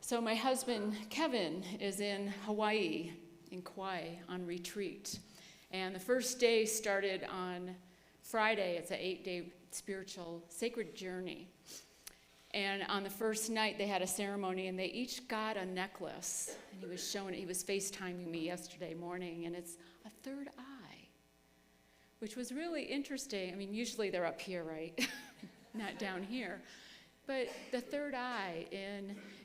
So my husband, Kevin, is in Hawaii, in Kauai, on retreat. And the first day started on Friday. It's an 8-day spiritual sacred journey. And on the first night, they had a ceremony, and they each got a necklace. And he was FaceTiming me yesterday morning, and it's a third eye, which was really interesting. I mean, usually they're up here, right? Not down here. But the third eye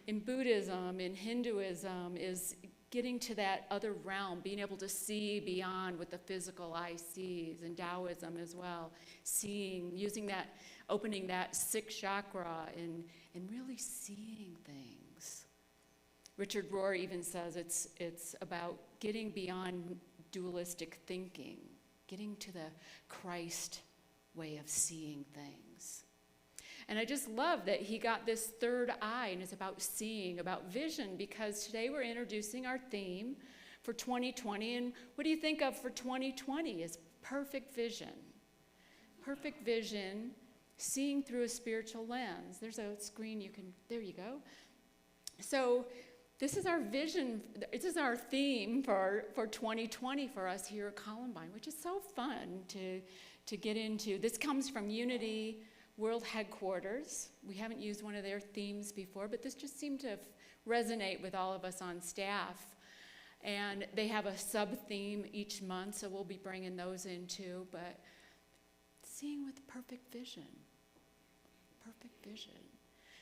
in Buddhism, in Hinduism, is getting to that other realm, being able to see beyond what the physical eye sees, in Taoism as well, seeing, using that, opening that sixth chakra and really seeing things. Richard Rohr even says it's about getting beyond dualistic thinking, getting to the Christ way of seeing things. And I just love that he got this third eye, and it's about seeing, about vision, because today we're introducing our theme for 2020. And what do you think of for 2020 is perfect vision. Perfect vision, seeing through a spiritual lens. There's a screen there you go. So this is our vision, this is our theme for 2020 for us here at Columbine, which is so fun to get into. This comes from Unity World Headquarters. We haven't used one of their themes before, but this just seemed to resonate with all of us on staff. And they have a sub-theme each month, so we'll be bringing those in too. But seeing with perfect vision. Perfect vision.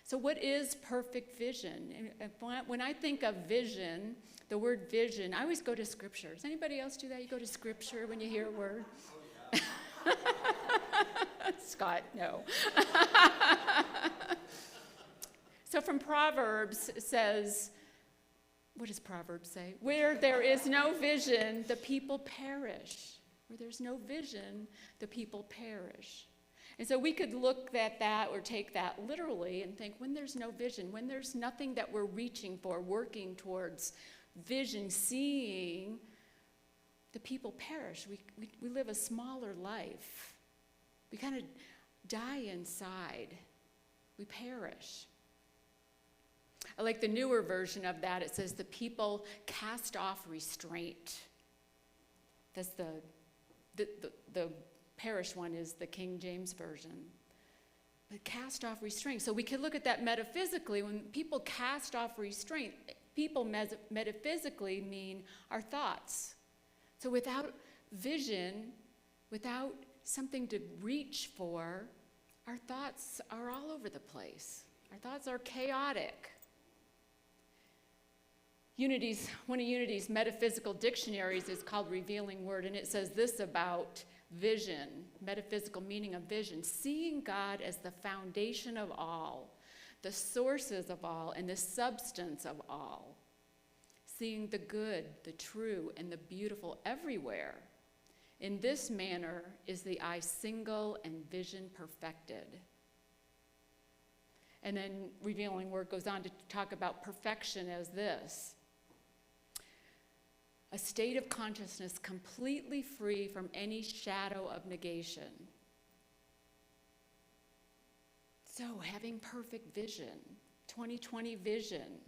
So what is perfect vision? And when I think of vision, the word vision, I always go to Scripture. Does anybody else do that? You go to Scripture when you hear a word? Oh, yeah. Scott, no. So from Proverbs, it says, what does Proverbs say? Where there is no vision, the people perish. Where there's no vision, the people perish. And so we could look at that or take that literally and think, when there's no vision, when there's nothing that we're reaching for, working towards vision, seeing, the people perish. We live a smaller life. We kind of die inside. We perish. I like the newer version of that. It says the people cast off restraint. That's the parish one is the King James Version. But cast off restraint. So we could look at that metaphysically. When people cast off restraint, people metaphysically mean our thoughts. So without vision, without something to reach for, our thoughts are all over the place. Our thoughts are chaotic. One of Unity's metaphysical dictionaries is called Revealing Word, and it says this about vision, metaphysical meaning of vision: seeing God as the foundation of all, the sources of all, and the substance of all. Seeing the good, the true, and the beautiful everywhere. In this manner is the eye single and vision perfected. And then Revealing Word goes on to talk about perfection as this: a state of consciousness completely free from any shadow of negation. So having perfect vision, 2020 vision.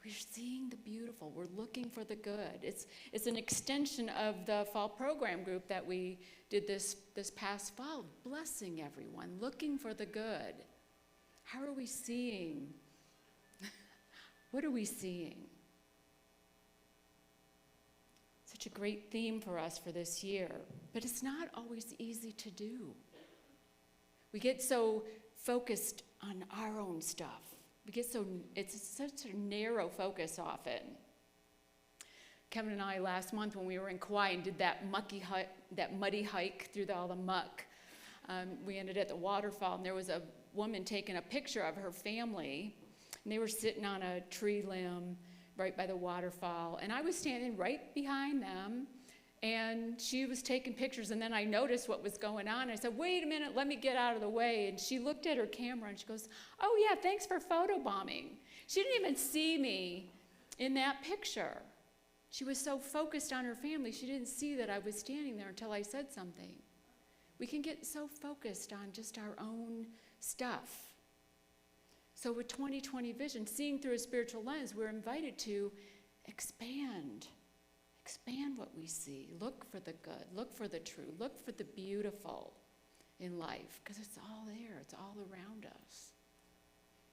We're seeing the beautiful. We're looking for the good. It's an extension of the fall program group that we did this past fall, blessing everyone, looking for the good. How are we seeing? What are we seeing? Such a great theme for us for this year, but it's not always easy to do. We get so focused on our own stuff. It's such a narrow focus often. Kevin and I last month when we were in Kauai and did that muddy hike through all the muck, we ended at the waterfall, and there was a woman taking a picture of her family, and they were sitting on a tree limb right by the waterfall, and I was standing right behind them, and she was taking pictures, and then I noticed what was going on. I said, wait a minute, let me get out of the way. And she looked at her camera, and she goes, oh yeah, thanks for photobombing. She didn't even see me in that picture. She was so focused on her family, she didn't see that I was standing there until I said something. We can get so focused on just our own stuff. So with 2020 vision, seeing through a spiritual lens, we're invited to expand what we see. Look for the good, look for the true, look for the beautiful in life, because it's all there, it's all around us.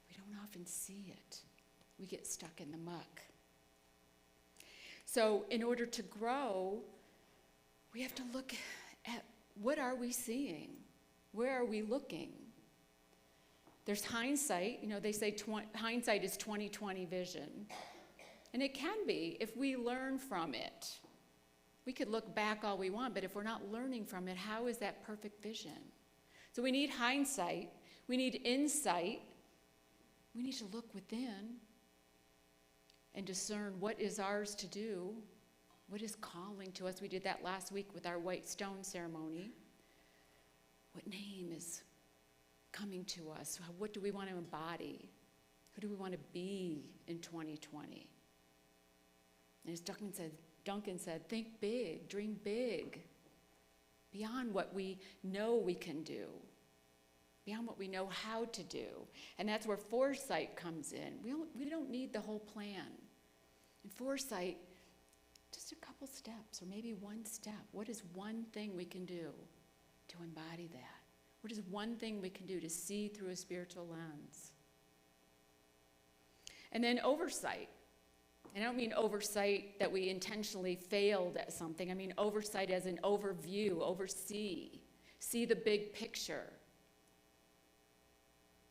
We don't often see it. We get stuck in the muck. So in order to grow, we have to look at what are we seeing? Where are we looking? There's hindsight. They say hindsight is 20/20 vision. And it can be if we learn from it. We could look back all we want, but if we're not learning from it, how is that perfect vision? So we need hindsight. We need insight. We need to look within and discern what is ours to do, what is calling to us. We did that last week with our white stone ceremony. What name is coming to us? What do we want to embody? Who do we want to be in 2020? And as Duncan said, think big, dream big, beyond what we know we can do, beyond what we know how to do. And that's where foresight comes in. We don't need the whole plan. In foresight, just a couple steps, or maybe one step. What is one thing we can do to embody that? What is one thing we can do to see through a spiritual lens? And then oversight. And I don't mean oversight that we intentionally failed at something. I mean oversight as an overview, oversee. See the big picture.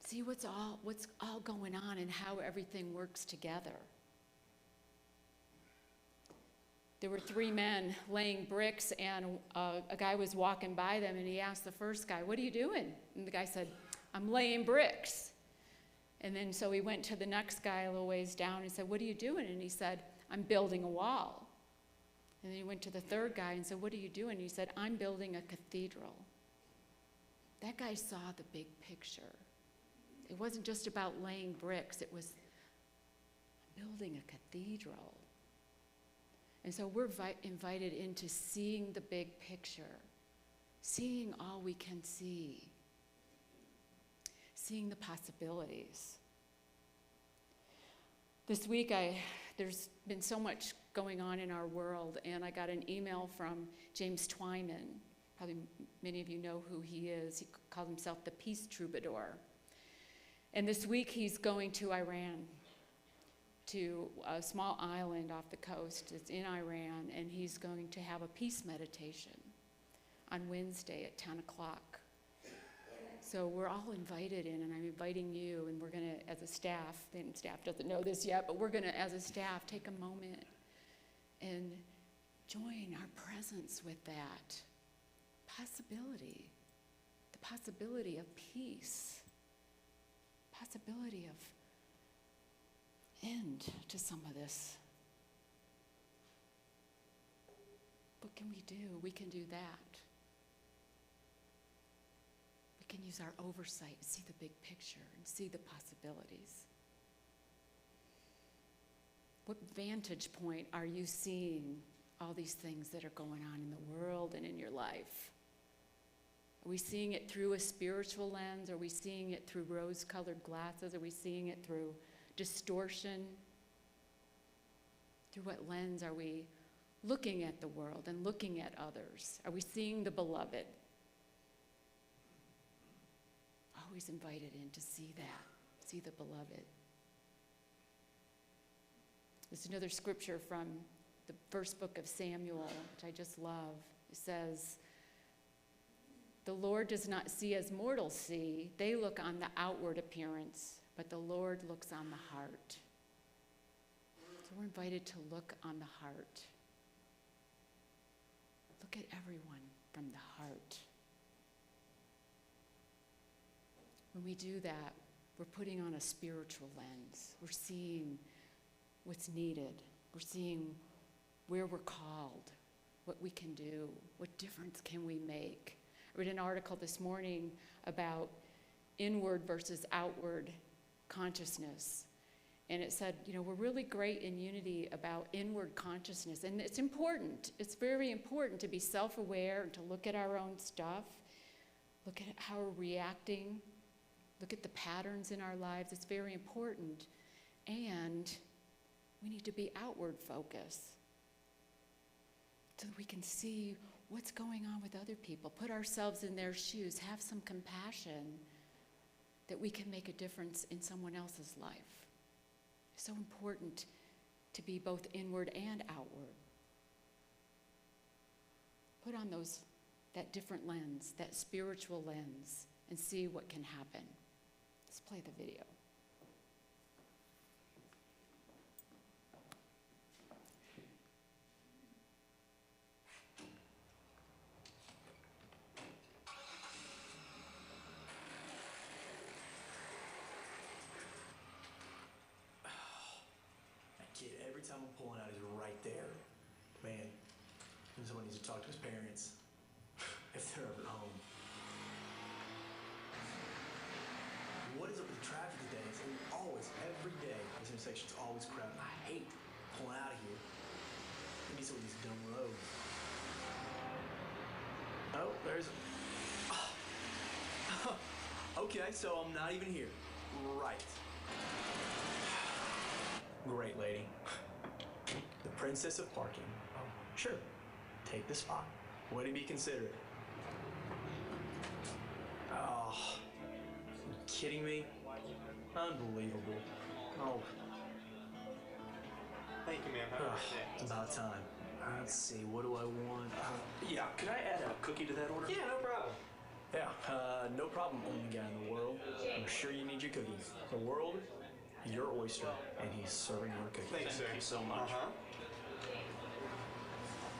See what's all going on and how everything works together. There were 3 men laying bricks, and a guy was walking by them, and he asked the first guy, "What are you doing?" And the guy said, "I'm laying bricks." And then so he went to the next guy a little ways down and said, "What are you doing?" And he said, "I'm building a wall." And then he went to the third guy and said, "What are you doing?" And he said, "I'm building a cathedral." That guy saw the big picture. It wasn't just about laying bricks. It was building a cathedral. And so we're invited into seeing the big picture, seeing all we can see, seeing the possibilities. This week, there's been so much going on in our world, and I got an email from James Twyman. Probably many of you know who he is. He called himself the Peace Troubadour. And this week, he's going to Iran, to a small island off the coast. It's in Iran, and he's going to have a peace meditation on Wednesday at 10 o'clock. So we're all invited in, and I'm inviting you, and we're going to, as a staff, and staff doesn't know this yet, but we're going to, as a staff, take a moment and join our presence with that possibility, the possibility of peace, possibility of end to some of this. What can we do? We can do that. We can use our oversight, see the big picture, and see the possibilities. What vantage point are you seeing all these things that are going on in the world and in your life? Are we seeing it through a spiritual lens? Are we seeing it through rose-colored glasses? Are we seeing it through distortion? Through what lens are we looking at the world and looking at others? Are we seeing the beloved? Always invited in to see that, see the beloved. There's another scripture from the first book of Samuel, which I just love. It says, "The Lord does not see as mortals see. They look on the outward appearance, but the Lord looks on the heart." So we're invited to look on the heart. Look at everyone from the heart. When we do that, we're putting on a spiritual lens. We're seeing what's needed. We're seeing where we're called, what we can do, what difference can we make. I read an article this morning about inward versus outward consciousness. And it said, we're really great in unity about inward consciousness. And it's important. It's very important to be self-aware and to look at our own stuff, look at how we're reacting, look at the patterns in our lives. It's very important. And we need to be outward focused so that we can see what's going on with other people, put ourselves in their shoes, have some compassion that we can make a difference in someone else's life. It's so important to be both inward and outward. Put on that different lens, that spiritual lens, and see what can happen. Let's play the video. Every time I'm pulling out, he's right there. Man, someone needs to talk to his parents if they're ever home. What is up with the traffic today? It's always, every day, this intersection's always crowded. I hate pulling out of here. Maybe some of these dumb roads. Oh, there's... Okay, so I'm not even here. Right. Great, lady. The princess of parking. Oh, sure. Take the spot. Way to be considerate. Oh, you kidding me? Unbelievable. Oh. Thank you, ma'am. Have a great day. It's about time. Let's see, what do I want? Yeah, could I add a cookie to that order? Yeah, no problem. Yeah, no problem, only guy in the world. I'm sure you need your cookies. The world, your oyster, and he's serving your cookies. Thanks, sir. Thank you so much.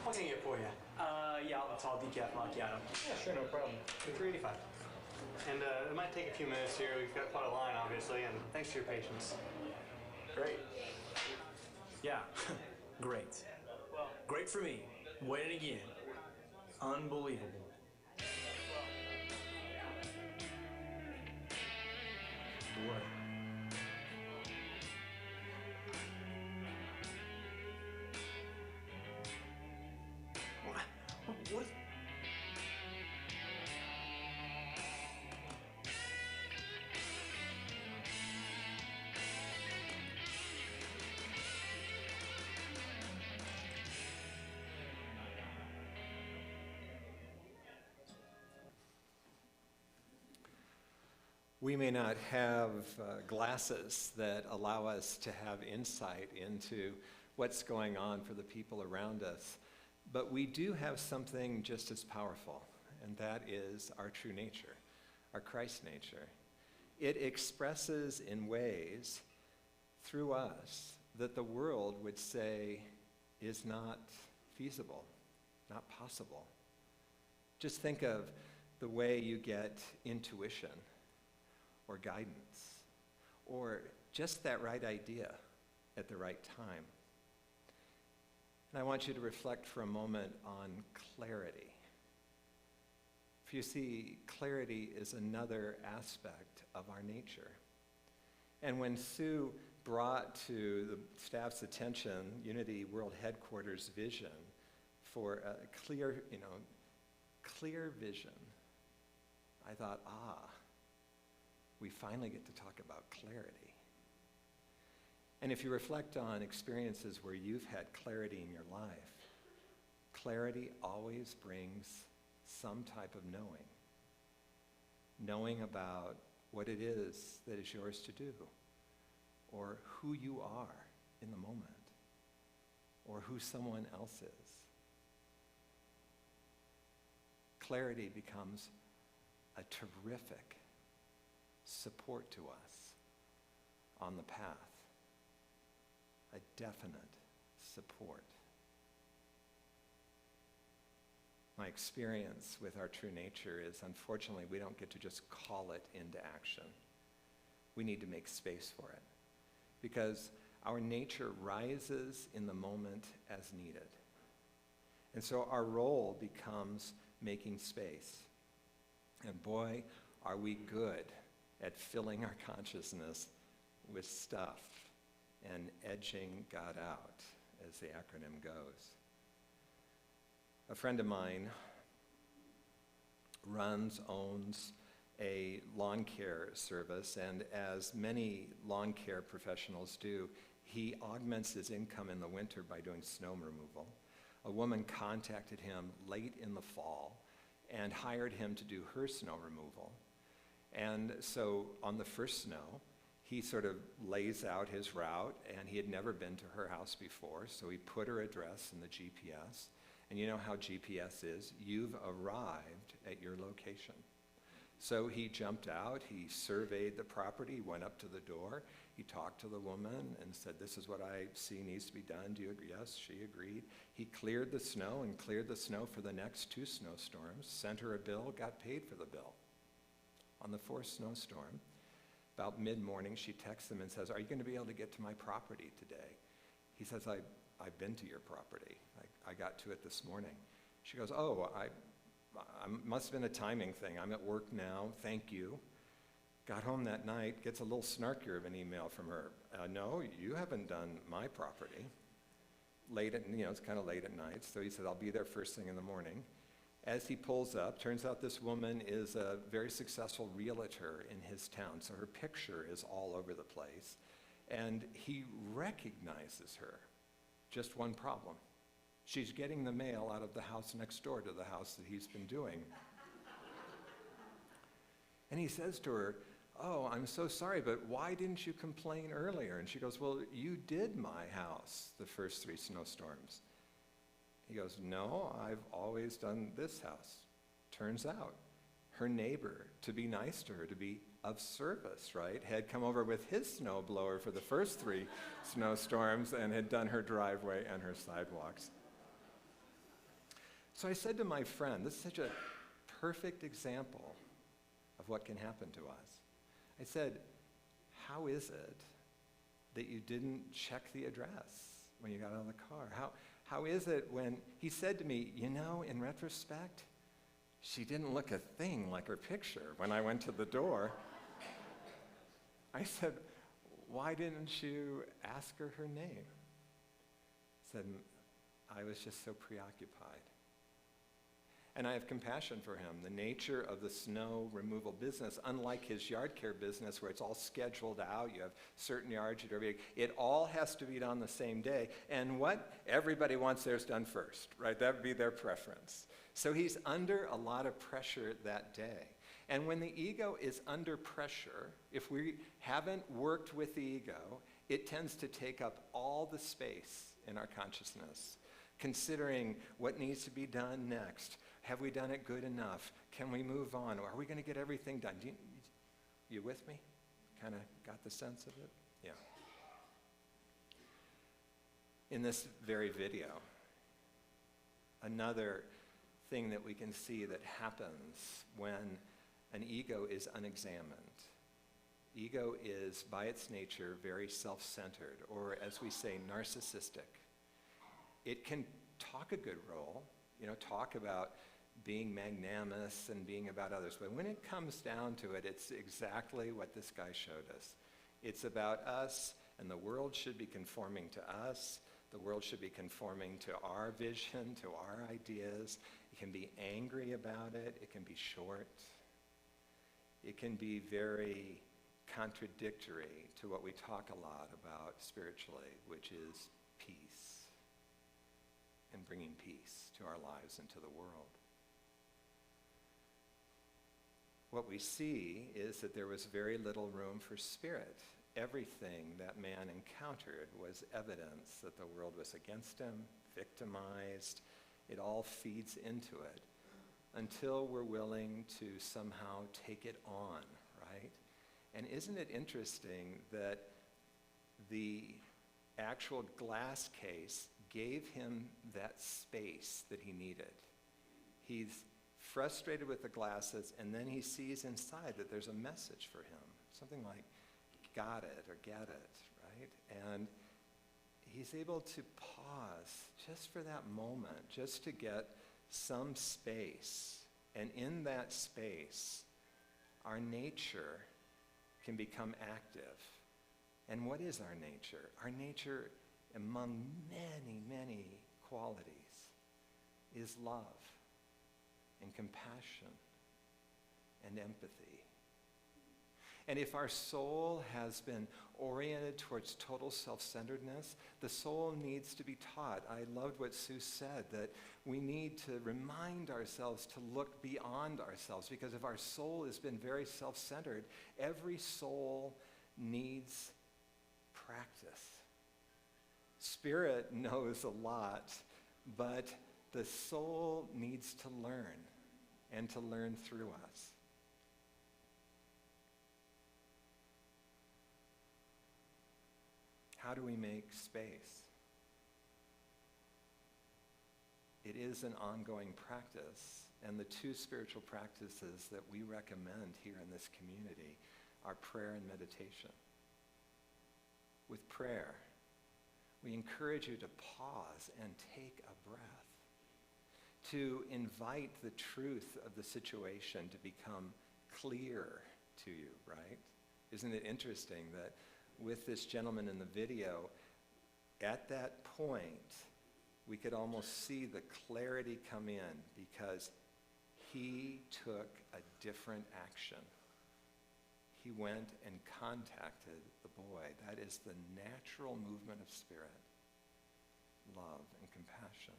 What can I get for you? Yeah, I'll tall decaf macchiato. Yeah, sure, no problem. For $3.85. And it might take a few minutes here. We've got quite a line, obviously, and thanks for your patience. Great. Yeah, great. Great for me. Win it again. Unbelievable. What? What? We may not have glasses that allow us to have insight into what's going on for the people around us, but we do have something just as powerful, and that is our true nature, our Christ nature. It expresses in ways through us that the world would say is not feasible, not possible. Just think of the way you get intuition or guidance, or just that right idea at the right time. And I want you to reflect for a moment on clarity. For you see, clarity is another aspect of our nature. And when Sue brought to the staff's attention Unity World Headquarters vision for a clear vision, I thought, we finally get to talk about clarity. And if you reflect on experiences where you've had clarity in your life, clarity always brings some type of knowing. Knowing about what it is that is yours to do, or who you are in the moment, or who someone else is. Clarity becomes a terrific support to us on the path, a definite support. My experience with our true nature is, unfortunately, we don't get to just call it into action. We need to make space for it, because our nature rises in the moment as needed. And so our role becomes making space. And boy, are we good at filling our consciousness with stuff and edging God out, as the acronym goes. A friend of mine owns a lawn care service, and as many lawn care professionals do, he augments his income in the winter by doing snow removal. A woman contacted him late in the fall and hired him to do her snow removal. And so on the first snow, he sort of lays out his route, and he had never been to her house before, so he put her address in the GPS. And you know how GPS is. You've arrived at your location. So he jumped out, he surveyed the property, went up to the door, he talked to the woman and said, this is what I see needs to be done. Do you agree? Yes, she agreed. He cleared the snow and cleared the snow for the next 2 snowstorms, sent her a bill, got paid for the bill. On the 4th snowstorm, about mid-morning, she texts him and says, are you going to be able to get to my property today? He says, I've been to your property. I got to it this morning. She goes, oh, I must have been a timing thing. I'm at work now, thank you. Got home that night, gets a little snarkier of an email from her. No, you haven't done my property. It's kind of late at night, so he said, I'll be there first thing in the morning. As he pulls up, turns out this woman is a very successful realtor in his town, so her picture is all over the place. And he recognizes her. Just one problem. She's getting the mail out of the house next door to the house that he's been doing. And he says to her, oh, I'm so sorry, but why didn't you complain earlier? And she goes, well, you did my house the first 3 snowstorms. He goes, no, I've always done this house. Turns out, her neighbor, to be nice to her, to be of service, right, had come over with his snowblower for the first 3 snowstorms and had done her driveway and her sidewalks. So I said to my friend, this is such a perfect example of what can happen to us. I said, how is it that you didn't check the address when you got out of the car? How is it when he said to me, in retrospect, she didn't look a thing like her picture when I went to the door. I said, why didn't you ask her her name? He said, I was just so preoccupied. And I have compassion for him. The nature of the snow removal business, unlike his yard care business where it's all scheduled out, you have certain yards, it all has to be done the same day. And what? Everybody wants theirs done first, right? That would be their preference. So he's under a lot of pressure that day. And when the ego is under pressure, if we haven't worked with the ego, it tends to take up all the space in our consciousness, considering what needs to be done next. Have we done it good enough? Can we move on? Are we going to get everything done? You with me? Kind of got the sense of it? Yeah. In this very video, another thing that we can see that happens when an ego is unexamined. Ego is, by its nature, very self-centered, or as we say, narcissistic. It can talk a good role, talk about being magnanimous and being about others. But when it comes down to it, it's exactly what this guy showed us. It's about us, and the world should be conforming to us. The world should be conforming to our vision, to our ideas. It can be angry about it. It can be short. It can be very contradictory to what we talk a lot about spiritually, which is peace and bringing peace to our lives and to the world. What we see is that there was very little room for spirit. Everything that man encountered was evidence that the world was against him, victimized. It all feeds into it until we're willing to somehow take it on, right? And isn't it interesting that the actual glass case gave him that space that he needed? He's frustrated with the glasses, and then he sees inside that there's a message for him, something like, got it or get it, right? And he's able to pause just for that moment, just to get some space. And in that space, our nature can become active. And what is our nature? Our nature, among many, many qualities, is love and compassion and empathy And if our soul has been oriented towards total self-centeredness, the soul needs to be taught. I loved what Sue said, that we need to remind ourselves to look beyond ourselves, because if our soul has been very self-centered, every soul needs practice. Spirit knows a lot, but the soul needs to learn, and to learn through us. How do we make space? It is an ongoing practice, and the two spiritual practices that we recommend here in this community are prayer and meditation. With prayer, we encourage you to pause and take a breath, to invite the truth of the situation to become clear to you, right? Isn't it interesting that with this gentleman in the video, at that point, we could almost see the clarity come in because he took a different action. He went and contacted the boy. That is the natural movement of spirit, love and compassion.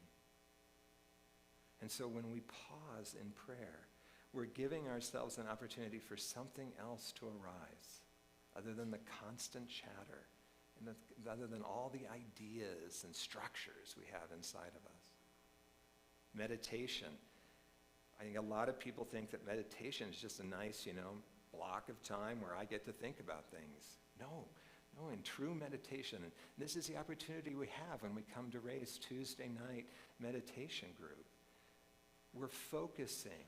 And so when we pause in prayer, we're giving ourselves an opportunity for something else to arise, other than the constant chatter, and other than all the ideas and structures we have inside of us. Meditation. I think a lot of people think that meditation is just a nice, block of time where I get to think about things. No, in true meditation, and this is the opportunity we have when we come to Ray's Tuesday night meditation group. We're focusing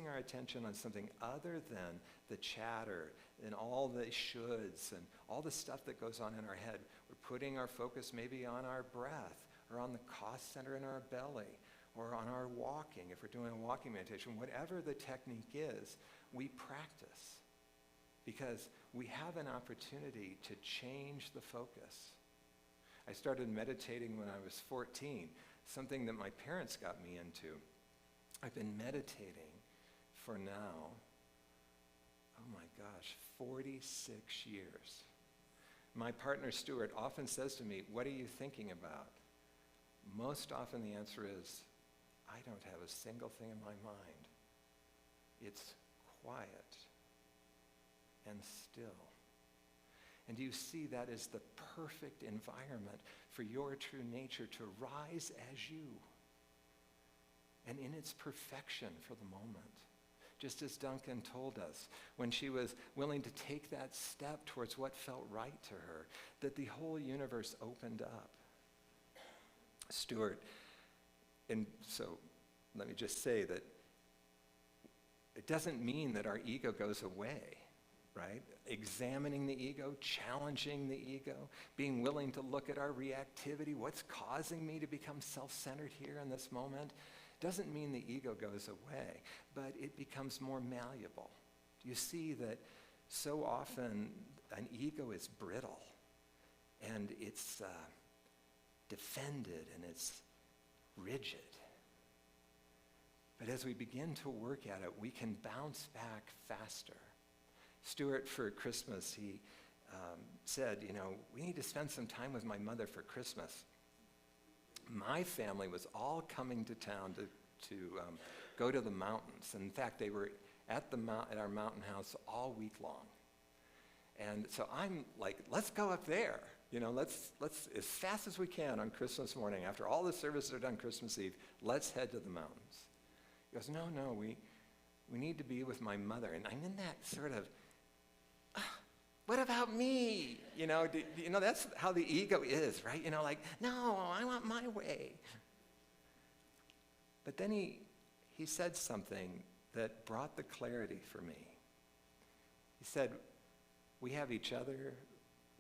our attention on something other than the chatter and all the shoulds and all the stuff that goes on in our head. We're putting our focus maybe on our breath, or on the cost center in our belly, or on our walking, if we're doing a walking meditation. Whatever the technique is, we practice, because we have an opportunity to change the focus. I started meditating when I was 14, something that my parents got me into. I've been meditating for now, 46 years. My partner, Stuart, often says to me, "What are you thinking about?" Most often the answer is, I don't have a single thing in my mind. It's quiet and still. And you see, that is the perfect environment for your true nature to rise as you, and in its perfection for the moment. Just as Duncan told us, when she was willing to take that step towards what felt right to her, that the whole universe opened up. Stuart, and so let me just say that it doesn't mean that our ego goes away, right? Examining the ego, challenging the ego, being willing to look at our reactivity, what's causing me to become self-centered here in this moment, doesn't mean the ego goes away, but it becomes more malleable. Do you see that so often an ego is brittle, and it's defended, and it's rigid? But as we begin to work at it, we can bounce back faster. Stuart, for Christmas, he said, we need to spend some time with my mother for Christmas. My family was all coming to town to go to the mountains. In fact, they were at our mountain house all week long. And so I'm like, let's go up there. Let's as fast as we can on Christmas morning, after all the services are done Christmas Eve, let's head to the mountains. He goes, no, we need to be with my mother. And I'm in that sort of, what about me? That's how the ego is, right? No, I want my way. But then he said something that brought the clarity for me. He said, we have each other,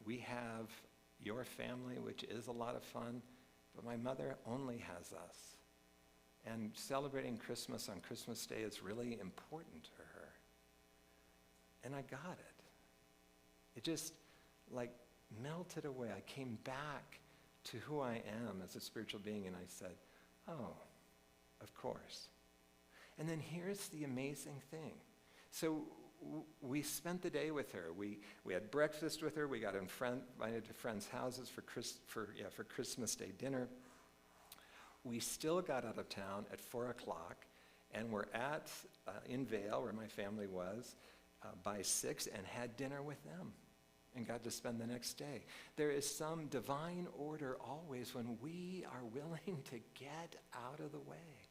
we have your family, which is a lot of fun, but my mother only has us. And celebrating Christmas on Christmas Day is really important to her. And I got it. It just melted away. I came back to who I am as a spiritual being, and I said, oh, of course. And then here's the amazing thing. So we spent the day with her. We had breakfast with her. We got invited to friends' houses for Christmas Day dinner. We still got out of town at 4 o'clock, and were in Vail, where my family was, by 6, and had dinner with them and got to spend the next day. There is some divine order always when we are willing to get out of the way,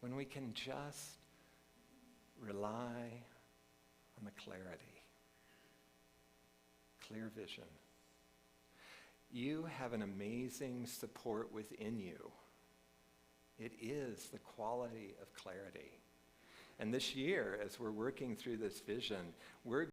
when we can just rely on the clarity, clear vision. You have an amazing support within you. It is the quality of clarity. And this year, as we're working through this vision, we're